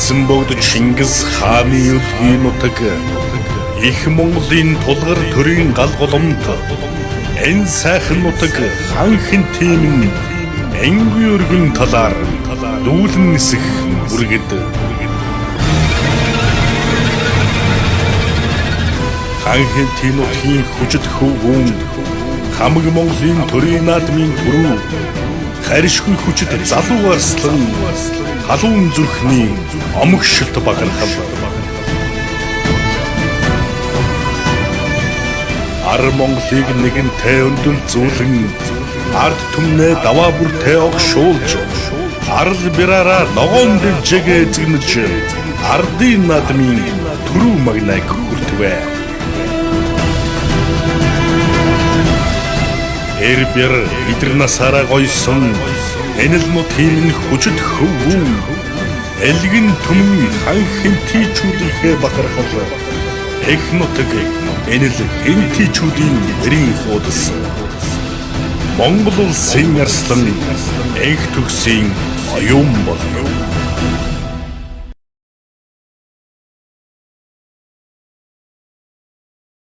эзэн богд Чингис хааны өлгийн нутаг их Монголын тулгар төрийн гал голомт энэ сайхан нутаг хан хинтийн энгийн өргөн талаар дүүлэн нисэх үргэд хан хинтийн нутгийн хүчит хөвгүүн хамаг Монголын төрийн наадмын түрүү харишгүй хүчит залуу арслан халуун зүрхний омогшилт багархал ар Монголыг нэгэнтэй өндөл зүүлэн ард түмнээ даваа бүртээ огшуулж арал бираараа ногоон дэвжэгээ эзэгнэж ардын наадмын түрүү магнайг хүртвэ. Эрбэр идэр насаараа гойсон энэл нутгийн хүчит хөвгүүн элгэн түмэн хан хинтийчүүдийнхээ бахархал их нутаг энэл хинтийчүүдийн нэрийн хуудас Монгол улсын арслан энх төгсийн оюун бол